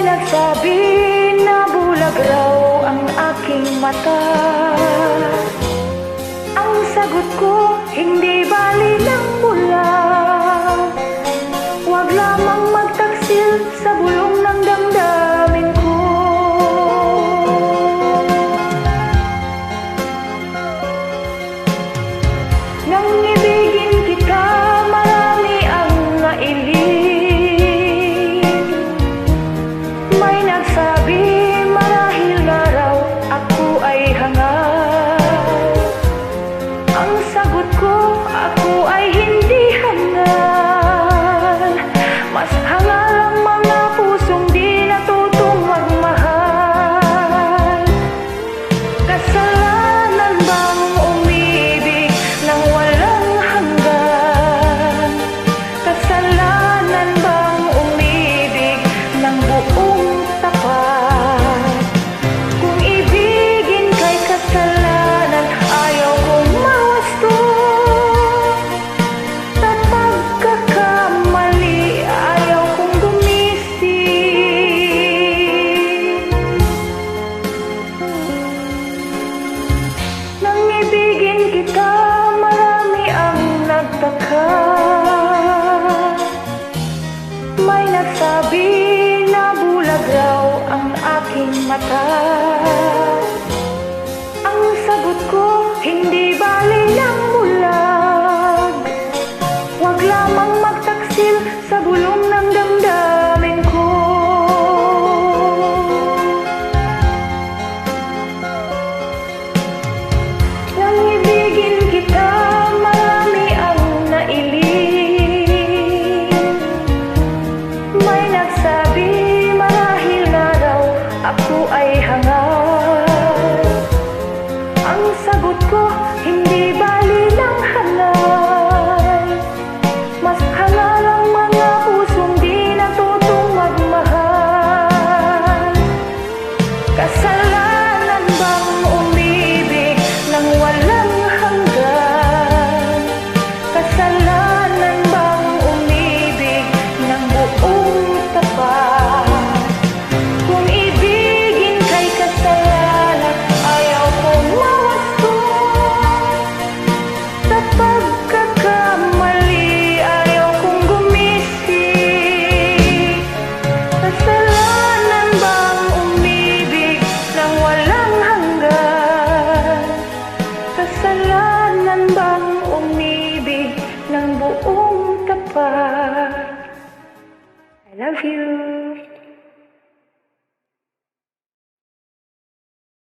nagsabi na bulag raw ang aking mata. Ang sagot ko, hindi bali ng bulag. Huwag lamang magtaksil sa bulong ng damdamin ko. Nang ibigin kita, marami ang nailing. May nagsabi marahil na raw ako ay hangal. Ang sagot ko, ako ay hindi hangal. Mas hangal ang mga pusong di natutong magmahal. Kasalanan bang umibig ng walang hanggan? Kasalanan bang umibig ng buong tapat? Kung ibigin kay kasalanan, ayaw kong mawasto. Sa pagkakamali, ayaw kong gumising. Nang ibigin kita, marami ang nagtaka. May nagsabi na bulag raw ang aking mata. Ang sagot ko, hindi bali ng bulag. Huwag lamang magtaksil sa bulong ng damdamin ko. Nang ibigin kita, marami ang nailing. May nagsabi marahil na raw ako ay hangal. Ang sagot ko, hindi bali ng hangal. Mas hangal ang mga pusong di natutong magmahal. Kasalanan bang umibig ng walang hanggan? Kasalanan bang umibig ng buong tapat? Kung ibigin kay kasalanan, ayaw kong mawasto. Sa pagkakamali, ayaw kong gumising. Kasalanan bang umibig ng walang hanggan? Kasalanan bang umibig ng buong tapat? I love you.